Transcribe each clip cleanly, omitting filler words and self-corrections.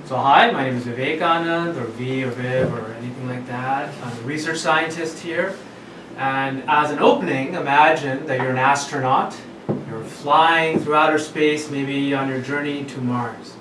So hi, my name is Vivekanand, or V or Viv or anything like that. I'm a research scientist here. And as an opening, imagine that you're an astronaut. You're flying through outer space, maybe on your journey to Mars.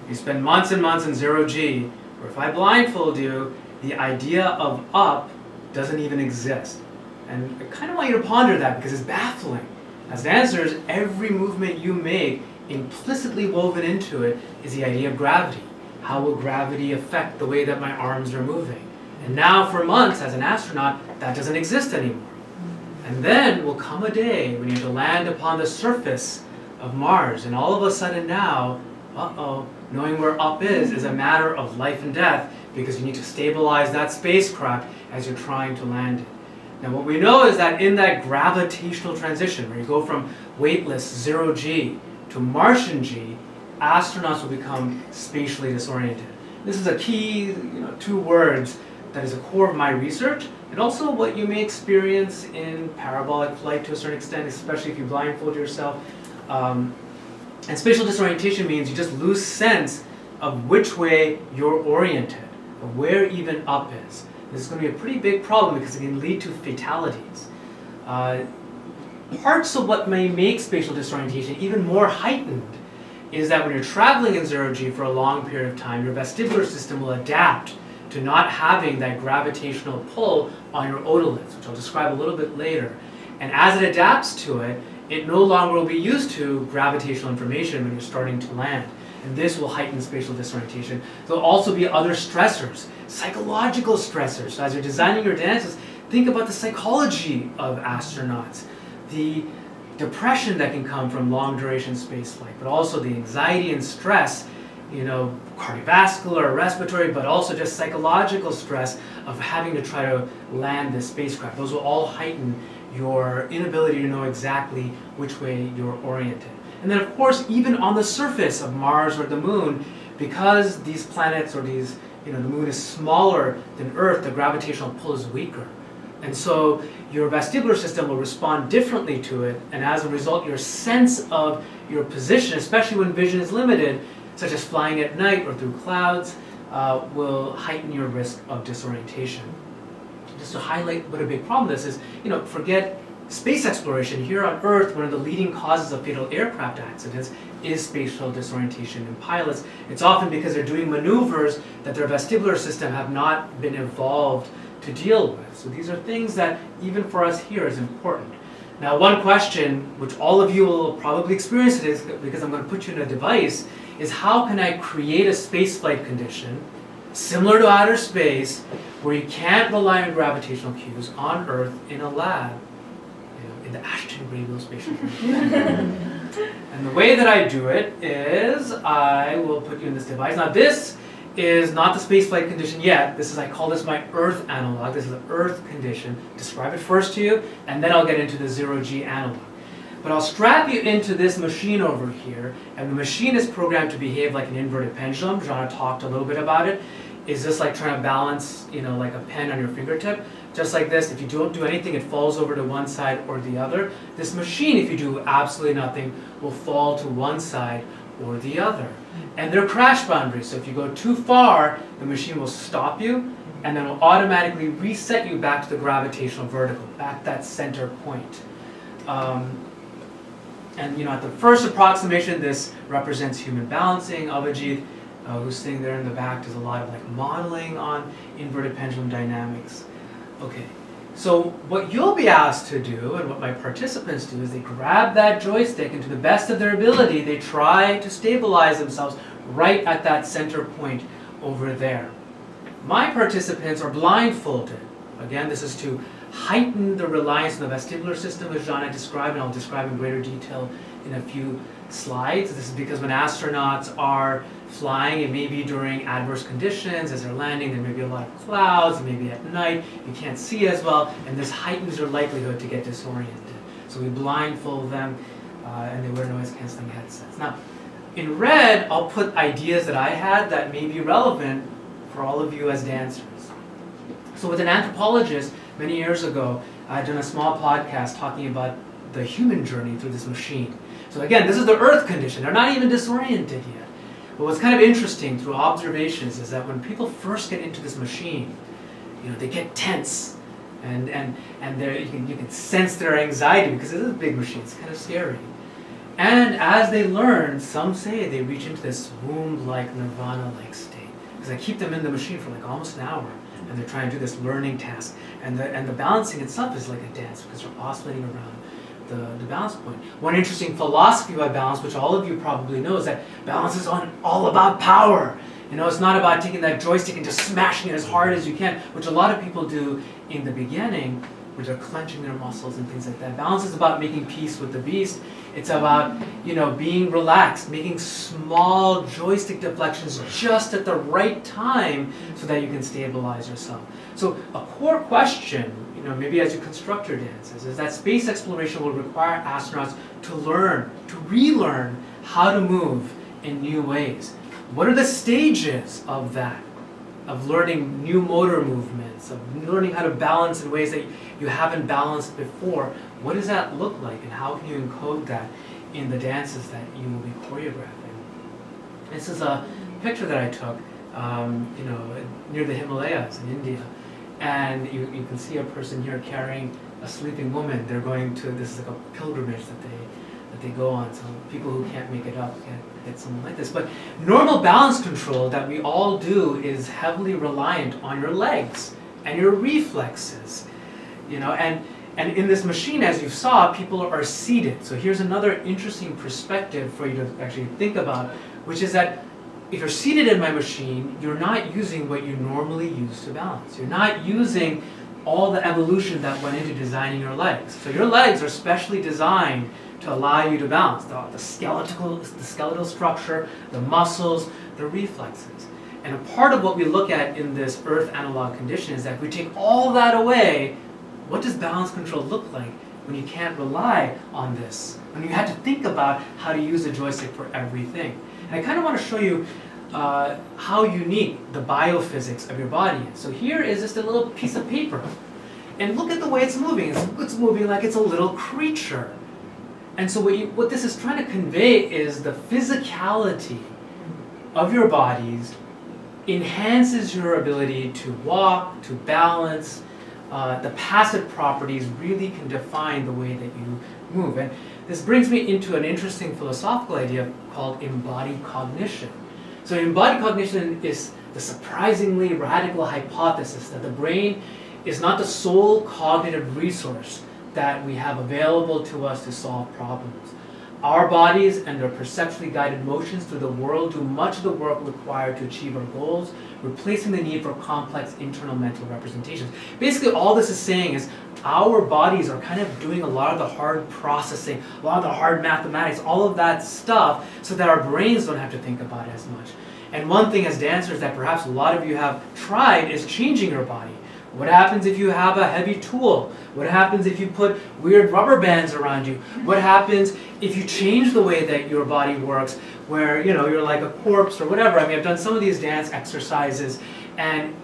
You spend months and months in zero G, where if I blindfold you, the idea of up doesn't even exist. And I kind of want you to ponder that because it's baffling. As dancers, every movement you make, implicitly woven into it, is the idea of gravity. How will gravity affect the way that my arms are moving? And now for months as an astronaut, that doesn't exist anymore. And then will come a day when you have to land upon the surface of Mars, and all of a sudden now, knowing where up is a matter of life and death, because you need to stabilize that spacecraft as you're trying to land it. Now what we know is that in that gravitational transition, where you go from weightless, zero G, to Martian G, astronauts will become spatially disoriented. This is a key, two words that is the core of my research, and also what you may experience in parabolic flight to a certain extent, especially if you blindfold yourself. And spatial disorientation means you just lose sense of which way you're oriented, of where even up is. This is going to be a pretty big problem because it can lead to fatalities. Parts of what may make spatial disorientation even more heightened is that when you're traveling in zero G for a long period of time, your vestibular system will adapt to not having that gravitational pull on your otoliths, which I'll describe a little bit later. And as it adapts to it, it no longer will be used to gravitational information when you're starting to land. And this will heighten spatial disorientation. There'll also be other stressors, psychological stressors. So as you're designing your dances, think about the psychology of astronauts, the depression that can come from long duration spaceflight, but also the anxiety and stress, cardiovascular, respiratory, but also just psychological stress of having to try to land this spacecraft. Those will all heighten your inability to know exactly which way you're oriented. And then of course, even on the surface of Mars or the Moon, because these planets or the Moon is smaller than Earth, the gravitational pull is weaker. And so your vestibular system will respond differently to it, and as a result, your sense of your position, especially when vision is limited, such as flying at night or through clouds, will heighten your risk of disorientation. Just to highlight what a big problem this is, forget space exploration. Here on Earth, one of the leading causes of fatal aircraft accidents is spatial disorientation in pilots. It's often because they're doing maneuvers that their vestibular system have not been evolved to deal with. So these are things that even for us here is important. Now one question, which all of you will probably experience it, is because I'm going to put you in a device, is how can I create a spaceflight condition similar to outer space where you can't rely on gravitational cues on Earth in a lab, in the Ashton Graybiel spatial condition. And the way that I do it is I will put you in this device. Now this is not the spaceflight condition yet. I call this my Earth analog. This is the Earth condition. Describe it first to you, and then I'll get into the zero G analog. But I'll strap you into this machine over here, and the machine is programmed to behave like an inverted pendulum. Jana talked a little bit about it. Is this like trying to balance, like a pen on your fingertip? Just like this, if you don't do anything, it falls over to one side or the other. This machine, if you do absolutely nothing, will fall to one side or the other. And there are crash boundaries, so if you go too far, the machine will stop you, and then will automatically reset you back to the gravitational vertical, back that center point. And at the first approximation, this represents human balancing. Abhijit, who's sitting there in the back, does a lot of modeling on inverted pendulum dynamics. Okay, so what you'll be asked to do, and what my participants do, is they grab that joystick, and to the best of their ability, they try to stabilize themselves right at that center point over there. My participants are blindfolded. Again, this is to heighten the reliance on the vestibular system, as Jana described, and I'll describe in greater detail in a few slides. This is because when astronauts are flying, it may be during adverse conditions. As they're landing, there may be a lot of clouds, it may be at night, you can't see as well, and this heightens your likelihood to get disoriented. So we blindfold them, and they wear noise-canceling headsets. Now, in red, I'll put ideas that I had that may be relevant for all of you as dancers. So with an anthropologist, many years ago, I had done a small podcast talking about the human journey through this machine. So again, this is the Earth condition. They're not even disoriented yet. But what's kind of interesting through observations is that when people first get into this machine, they get tense, and you can sense their anxiety because it is a big machine. It's kind of scary. And as they learn, some say they reach into this womb-like, nirvana-like state, because I keep them in the machine for like almost an hour, and they're trying to do this learning task, and the balancing itself is like a dance because they're oscillating around the balance point. One interesting philosophy about balance, which all of you probably know, is that balance is all about power. It's not about taking that joystick and just smashing it as hard as you can, which a lot of people do in the beginning, which are clenching their muscles and things like that. Balance is about making peace with the beast. It's about, being relaxed, making small joystick deflections just at the right time so that you can stabilize yourself. So a core question, maybe as you construct your dances, is that space exploration will require astronauts to learn, to relearn how to move in new ways. What are the stages of that? Of learning new motor movements, of learning how to balance in ways that you haven't balanced before. What does that look like, and how can you encode that in the dances that you will be choreographing? This is a picture that I took, near the Himalayas in India, and you can see a person here carrying a sleeping woman. They're going to, this is like a pilgrimage that they go on, so people who can't make it up can't get someone like this. But normal balance control that we all do is heavily reliant on your legs and your reflexes, and in this machine, as you saw, people are seated. So here's another interesting perspective for you to actually think about, which is that if you're seated in my machine, you're not using what you normally use to balance. You're not using all the evolution that went into designing your legs. So your legs are specially designed to allow you to balance the skeletal structure, the muscles, the reflexes. And a part of what we look at in this Earth analog condition is that if we take all that away, what does balance control look like when you can't rely on this? When you had to think about how to use a joystick for everything. And I kind of want to show you how unique the biophysics of your body is. So here is just a little piece of paper. And look at the way it's moving. It's moving like it's a little creature. And so what this is trying to convey is the physicality of your bodies enhances your ability to walk, to balance. The passive properties really can define the way that you move. And this brings me into an interesting philosophical idea called embodied cognition. So embodied cognition is the surprisingly radical hypothesis that the brain is not the sole cognitive resource that we have available to us to solve problems. Our bodies and their perceptually guided motions through the world do much of the work required to achieve our goals, replacing the need for complex internal mental representations. Basically, all this is saying is our bodies are kind of doing a lot of the hard processing, a lot of the hard mathematics, all of that stuff, so that our brains don't have to think about it as much. And one thing as dancers that perhaps a lot of you have tried is changing your body. What happens if you have a heavy tool? What happens if you put weird rubber bands around you? What happens if you change the way that your body works, where you're like a corpse or whatever? I mean, I've done some of these dance exercises, and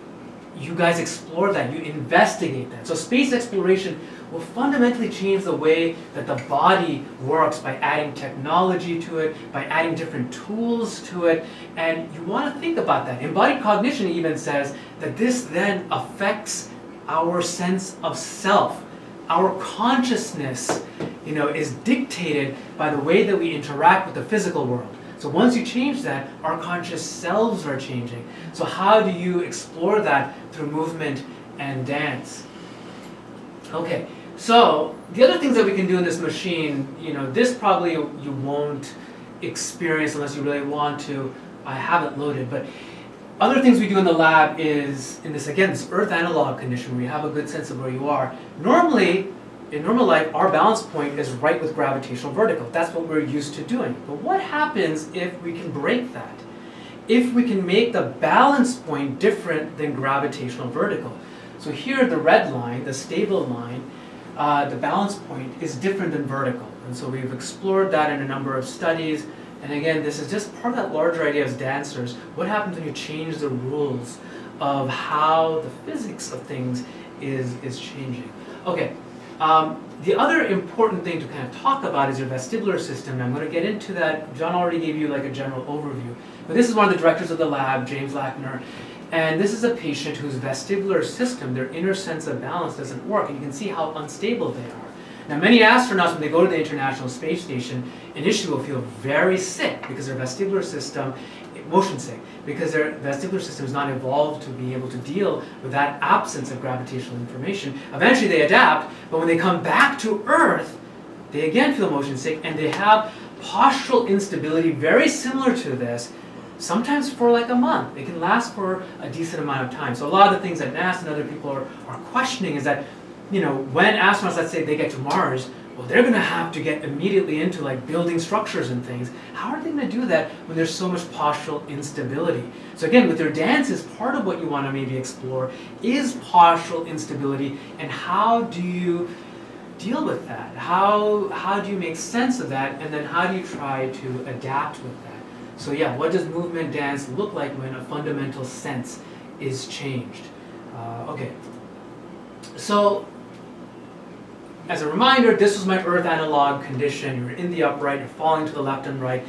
you guys explore that, you investigate that. So space exploration will fundamentally change the way that the body works by adding technology to it, by adding different tools to it, and you want to think about that. Embodied cognition even says that this then affects our sense of self. Our consciousness, is dictated by the way that we interact with the physical world. So once you change that, our conscious selves are changing. So how do you explore that through movement and dance? Okay, so the other things that we can do in this machine, this probably you won't experience unless you really want to. I haven't loaded, but other things we do in the lab is, in this Earth analog condition where you have a good sense of where you are. Normally, in normal life, our balance point is right with gravitational vertical. That's what we're used to doing. But what happens if we can break that? If we can make the balance point different than gravitational vertical. So here, the red line, the stable line, the balance point is different than vertical. And so we've explored that in a number of studies. And again, this is just part of that larger idea as dancers. What happens when you change the rules of how the physics of things is changing? Okay, The other important thing to kind of talk about is your vestibular system. And I'm going to get into that. John already gave you like a general overview. But this is one of the directors of the lab, James Lackner. And this is a patient whose vestibular system, their inner sense of balance, doesn't work. And you can see how unstable they are. Now, many astronauts, when they go to the International Space Station, initially will feel very sick because their vestibular system, motion sick, because their vestibular system is not evolved to be able to deal with that absence of gravitational information. Eventually they adapt, but when they come back to Earth, they again feel motion sick, and they have postural instability very similar to this, sometimes for like a month. It can last for a decent amount of time. So a lot of the things that NASA and other people are questioning is that, you know, when astronauts, let's say they get to Mars, well, they're going to have to get immediately into like building structures and things. How are they going to do that when there's so much postural instability? So again, with their dances, part of what you want to maybe explore is postural instability, and how do you deal with that? How do you make sense of that, and then how do you try to adapt with that? So yeah, what does movement dance look like when a fundamental sense is changed? Okay, so as a reminder, this was my Earth analog condition. You're in the upright, you're falling to the left and right.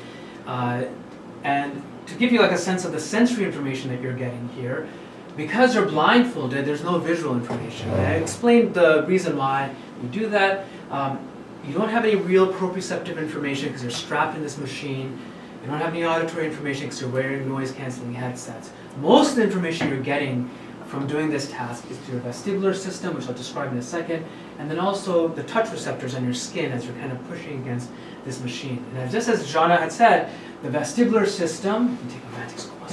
And to give you like a sense of the sensory information that you're getting here, because you're blindfolded, there's no visual information. And I explained the reason why we do that. You don't have any real proprioceptive information because you're strapped in this machine. You don't have any auditory information because you're wearing noise-canceling headsets. Most of the information you're getting from doing this task is through your vestibular system, which I'll describe in a second, and then also the touch receptors on your skin as you're kind of pushing against this machine. And just as Jana had said, the vestibular system, take a magic school,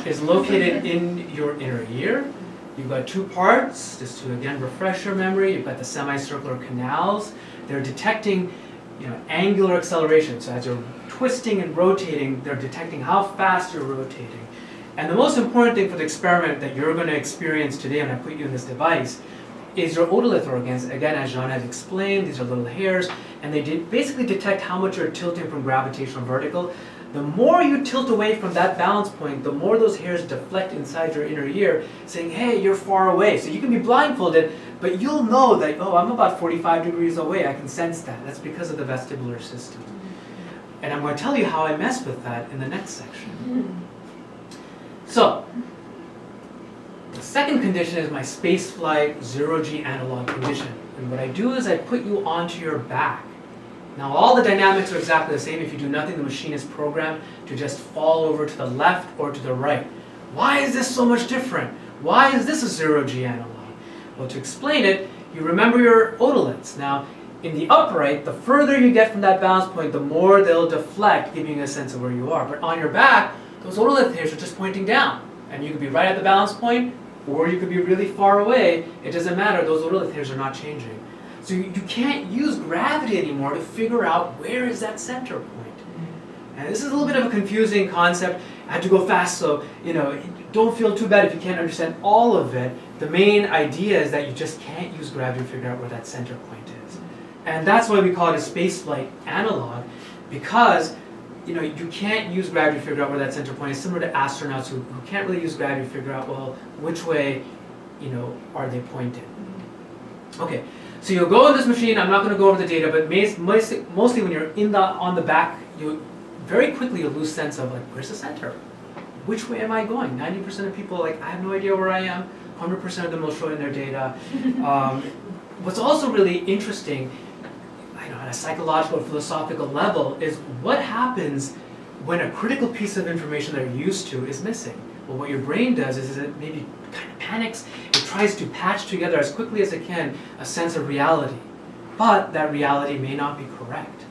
is located in your inner ear. You've got two parts, just to again refresh your memory. You've got the semicircular canals. They're detecting, you know, angular acceleration. So as you're twisting and rotating, they're detecting how fast you're rotating. And the most important thing for the experiment that you're going to experience today when I put you in this device is your otolith organs. Again, as Jean has explained, these are little hairs, and they basically detect how much you're tilting from gravitational vertical. The more you tilt away from that balance point, the more those hairs deflect inside your inner ear, saying, hey, you're far away. So you can be blindfolded, but you'll know that, oh, I'm about 45 degrees away. I can sense that. That's because of the vestibular system. And I'm going to tell you how I mess with that in the next section. So, the second condition is my spaceflight zero-G analog condition. And what I do is I put you onto your back. Now all the dynamics are exactly the same. If you do nothing, the machine is programmed to just fall over to the left or to the right. Why is this so much different? Why is this a zero-G analog? Well, to explain it, you remember your otoliths. Now, in the upright, the further you get from that balance point, the more they'll deflect, giving you a sense of where you are. But on your back, those otolith hairs are just pointing down. And you could be right at the balance point, or you could be really far away. It doesn't matter. Those otolith hairs are not changing. So you can't use gravity anymore to figure out where is that center point. And this is a little bit of a confusing concept. I had to go fast, so don't feel too bad if you can't understand all of it. The main idea is that you just can't use gravity to figure out where that center point is. And that's why we call it a spaceflight analog, because you can't use gravity to figure out where that center point is, similar to astronauts who can't really use gravity to figure out, well, which way are they pointed. Okay, so you'll go in this machine. I'm not going to go over the data, but mostly when you're on the back, very quickly you'll lose sense of, like, where's the center? Which way am I going? 90% of people are like, I have no idea where I am. 100% of them will show in their data. What's also really interesting, on a psychological or philosophical level, is what happens when a critical piece of information that you're used to is missing. Well, what your brain does is it maybe kind of panics. It tries to patch together as quickly as it can a sense of reality. But that reality may not be correct.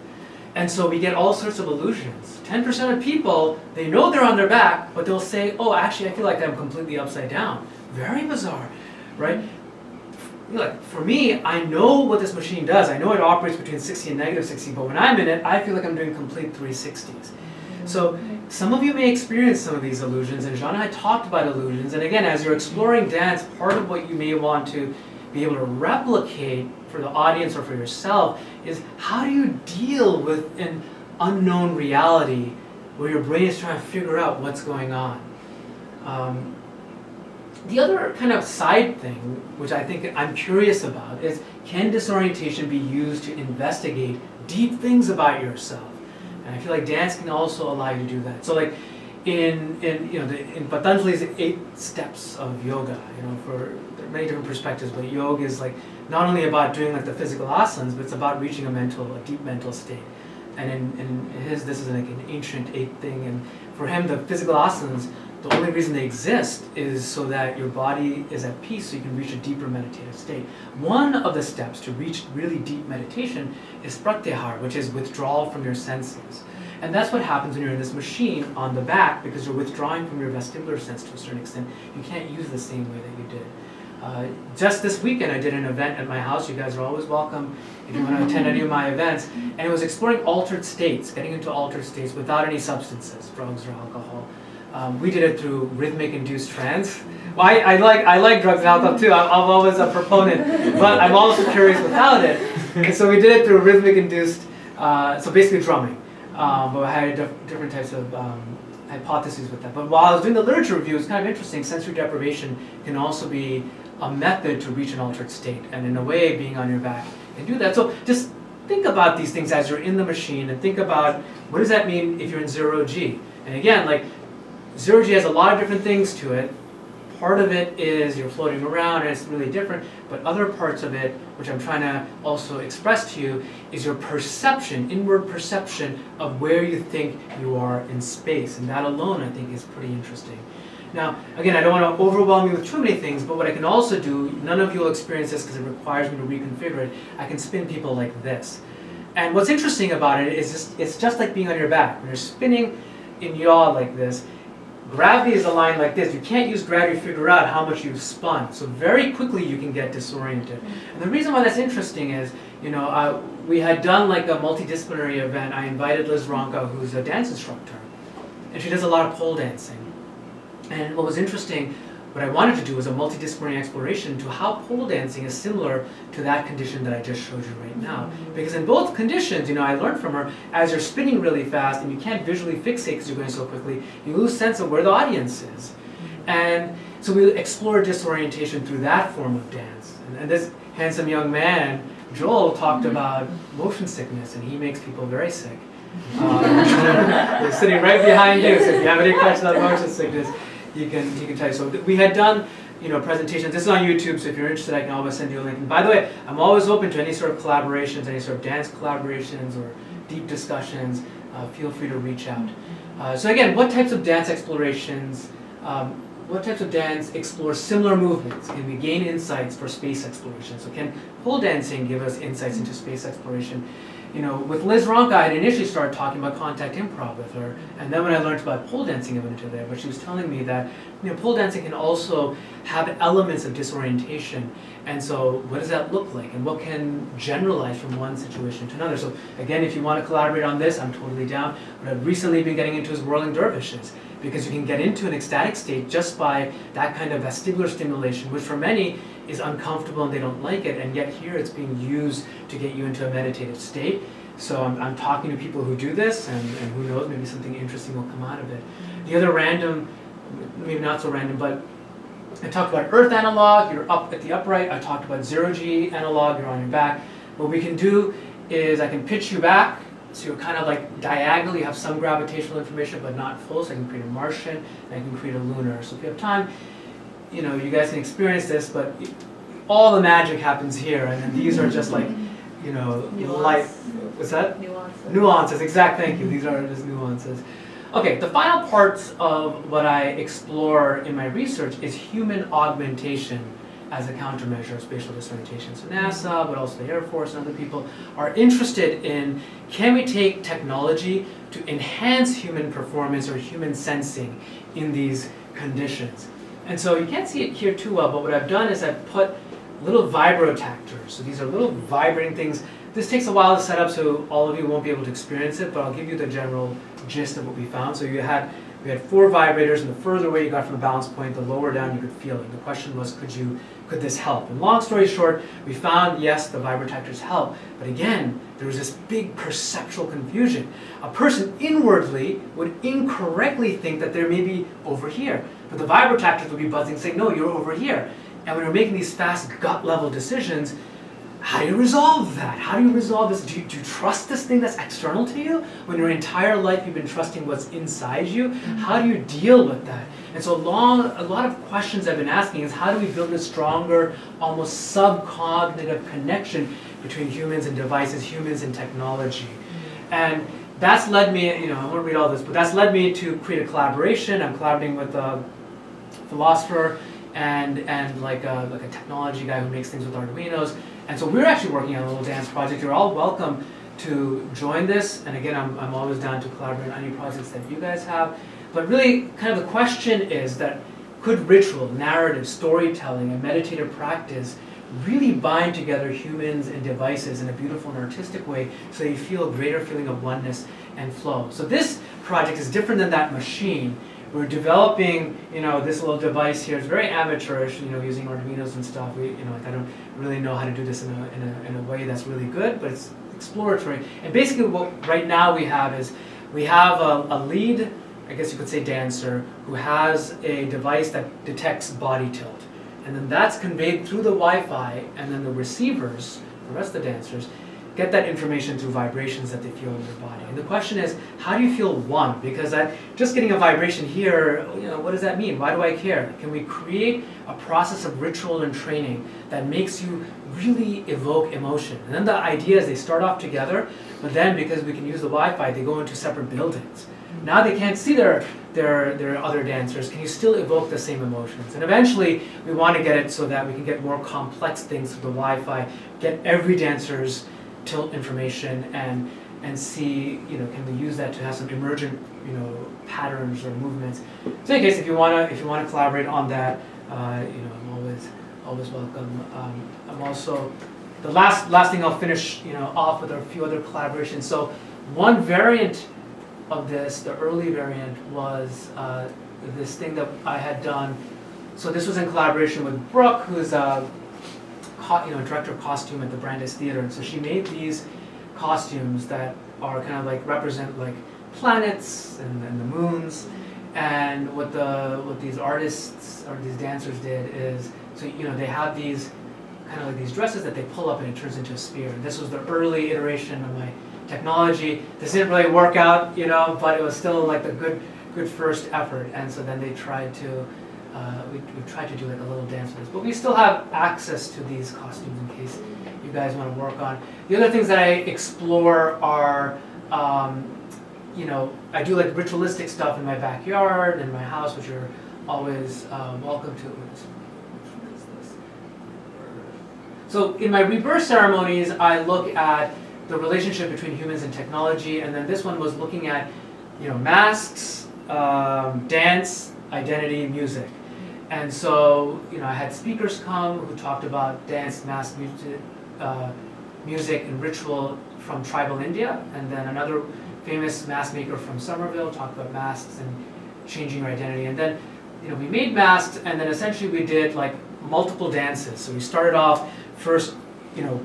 And so we get all sorts of illusions. 10% of people, they know they're on their back, but they'll say, oh, actually, I feel like I'm completely upside down. Very bizarre, right? Like, for me, I know what this machine does. I know it operates between 60 and negative 60, but when I'm in it, I feel like I'm doing complete 360s. So some of you may experience some of these illusions, and Jean and I talked about illusions. And again, as you're exploring dance, part of what you may want to be able to replicate for the audience or for yourself is, how do you deal with an unknown reality where your brain is trying to figure out what's going on? The other kind of side thing, which I think I'm curious about, is can disorientation be used to investigate deep things about yourself? And I feel like dance can also allow you to do that. So like in Patanjali's 8 steps of yoga, there are many different perspectives, but yoga is like not only about doing like the physical asanas, but it's about reaching a deep mental state. And in his, this is like an ancient 8 thing, and for him the physical asanas, the only reason they exist is so that your body is at peace so you can reach a deeper meditative state. One of the steps to reach really deep meditation is pratyahara, which is withdrawal from your senses. And that's what happens when you're in this machine on the back, because you're withdrawing from your vestibular sense to a certain extent. You can't use the same way that you did. Just this weekend I did an event at my house. You guys are always welcome if you want to attend any of my events. And it was exploring altered states, getting into altered states without any substances, drugs or alcohol. We did it through rhythmic-induced trance. Well, I like drugs and alcohol too. I'm always a proponent, but I'm also curious without it. And so we did it through rhythmic-induced, so basically drumming. But I had different types of hypotheses with that. But while I was doing the literature review, it was kind of interesting. Sensory deprivation can also be a method to reach an altered state, and in a way, being on your back can do that. So just think about these things as you're in the machine, and think about what does that mean if you're in 0G. And again, like 0G has a lot of different things to it. Part of it is you're floating around and it's really different, but other parts of it, which I'm trying to also express to you, is your perception, inward perception of where you think you are in space. And that alone, I think, is pretty interesting. Now, again, I don't want to overwhelm you with too many things, but what I can also do, none of you will experience this because it requires me to reconfigure it, I can spin people like this. And what's interesting about it is it's just like being on your back. When you're spinning in yaw like this, gravity is aligned like this. You can't use gravity to figure out how much you've spun. So very quickly you can get disoriented. And the reason why that's interesting is, we had done like a multidisciplinary event. I invited Liz Ronka, who's a dance instructor, and she does a lot of pole dancing. And what was interesting, what I wanted to do was a multidisciplinary exploration to how pole dancing is similar to that condition that I just showed you right now. Because in both conditions, I learned from her, as you're spinning really fast and you can't visually fixate because you're going so quickly, you lose sense of where the audience is. And so we explore disorientation through that form of dance. And this handsome young man, Joel, talked about motion sickness, and he makes people very sick. They're sitting right behind you, so if you have any questions on motion sickness, he can tell you. So we had done, presentations. This is on YouTube, so if you're interested, I can always send you a link. And by the way, I'm always open to any sort of collaborations, any sort of dance collaborations or deep discussions. Feel free to reach out. So again, what types of dance explorations, what types of dance explore similar movements? Can we gain insights for space exploration? So can pole dancing give us insights into space exploration? With Liz Ronka, I had initially started talking about contact improv with her, and then when I learned about pole dancing, I went into there. But she was telling me that pole dancing can also have elements of disorientation, and so what does that look like, and what can generalize from one situation to another? So again, if you want to collaborate on this, I'm totally down. But I've recently been getting into is whirling dervishes, because you can get into an ecstatic state just by that kind of vestibular stimulation, which for many is uncomfortable and they don't like it, and yet here it's being used to get you into a meditative state. So I'm talking to people who do this, and who knows, maybe something interesting will come out of it. The other random, maybe not so random, but I talked about earth analog, you're up at the upright. I talked about 0G analog, you're on your back. What we can do is I can pitch you back, so you're kind of like diagonal, you have some gravitational information but not full, so I can create a Martian, and I can create a lunar. So if you have time, you guys can experience this, but all the magic happens here, and then these are just like, light, what's that? Nuances. Nuances, exact, thank you. These are just nuances. Okay, the final parts of what I explore in my research is human augmentation as a countermeasure of spatial disorientation. So NASA, but also the Air Force and other people are interested in, can we take technology to enhance human performance or human sensing in these conditions? And so you can't see it here too well, but what I've done is I've put little vibrotactors. So these are little vibrating things. This takes a while to set up, so all of you won't be able to experience it, but I'll give you the general gist of what we found. So we We had 4 vibrators, and the further away you got from the balance point, the lower down you could feel it. The question was, could this help? And long story short, we found, yes, the vibratactors help, but again, there was this big perceptual confusion. A person inwardly would incorrectly think that they're maybe over here, but the vibratactors would be buzzing saying, no, you're over here. And when we're making these fast gut-level decisions, how do you resolve that? How do you resolve this? Do you trust this thing that's external to you? When your entire life you've been trusting what's inside you, how do you deal with that? And so a lot of questions I've been asking is, how do we build a stronger, almost subcognitive connection between humans and devices, humans and technology? And that's led me, I won't read all this, but that's led me to create a collaboration. I'm collaborating with a philosopher and like a technology guy who makes things with Arduinos. And so we're actually working on a little dance project. You're all welcome to join this. And again, I'm always down to collaborate on any projects that you guys have. But really, kind of the question is that, could ritual, narrative, storytelling, and meditative practice really bind together humans and devices in a beautiful and artistic way so you feel a greater feeling of oneness and flow? So this project is different than that machine. We're developing, this little device here. It's very amateurish, using Arduinos and stuff. I don't really know how to do this in a way that's really good, but it's exploratory. And basically, what right now we have a lead, I guess you could say, dancer who has a device that detects body tilt, and then that's conveyed through the Wi-Fi, and then the receivers, the rest of the dancers, get that information through vibrations that they feel in their body. And the question is, how do you feel one? Because just getting a vibration here, what does that mean? Why do I care? Can we create a process of ritual and training that makes you really evoke emotion? And then the idea is they start off together, but then because we can use the Wi-Fi, they go into separate buildings. Now they can't see their other dancers. Can you still evoke the same emotions? And eventually, we want to get it so that we can get more complex things through the Wi-Fi, get every dancer's tilt information, and see, can we use that to have some emergent, patterns or movements. So in any case, if you want to collaborate on that, I'm always welcome. I'm also, the last thing I'll finish, off with are a few other collaborations. So one variant of this, the early variant, was this thing that I had done. So this was in collaboration with Brooke, who's director of costume at the Brandeis Theater. And so she made these costumes that are kind of like represent like planets and the moons. And what these artists or these dancers did is, so they have these kind of like these dresses that they pull up and it turns into a sphere. And this was the early iteration of my technology. This didn't really work out, but it was still like the good first effort. And so then they tried to we tried to do like a little dance with this, but we still have access to these costumes in case you guys want to work on. The other things that I explore are, I do like ritualistic stuff in my backyard and my house, which you're always welcome to. So in my rebirth ceremonies, I look at the relationship between humans and technology, and then this one was looking at, masks, dance, identity, music. And so, I had speakers come who talked about dance, mask, music, and ritual from tribal India, and then another famous mask maker from Somerville talked about masks and changing your identity. And then, we made masks, and then essentially we did like multiple dances. So we started off first,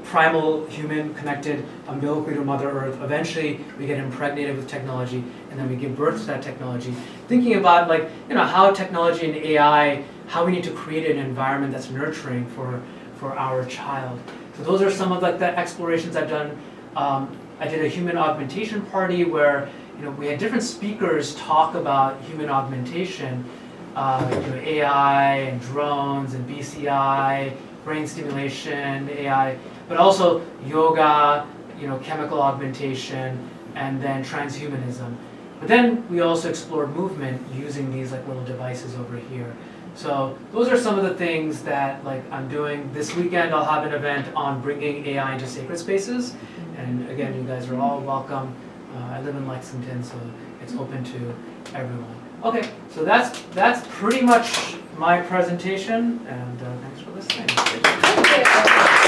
primal human connected umbilically to Mother Earth. Eventually, we get impregnated with technology, and then we give birth to that technology. Thinking about how technology and AI, how we need to create an environment that's nurturing for our child. So those are some of the explorations I've done. I did a human augmentation party where we had different speakers talk about human augmentation, AI and drones and BCI, brain stimulation, AI, but also yoga, chemical augmentation, and then transhumanism. But then we also explored movement using these little devices over here. So those are some of the things that I'm doing. This weekend I'll have an event on bringing AI into sacred spaces. And again, you guys are all welcome. I live in Lexington, so it's open to everyone. Okay, so that's pretty much my presentation, and thanks for listening. Thank you.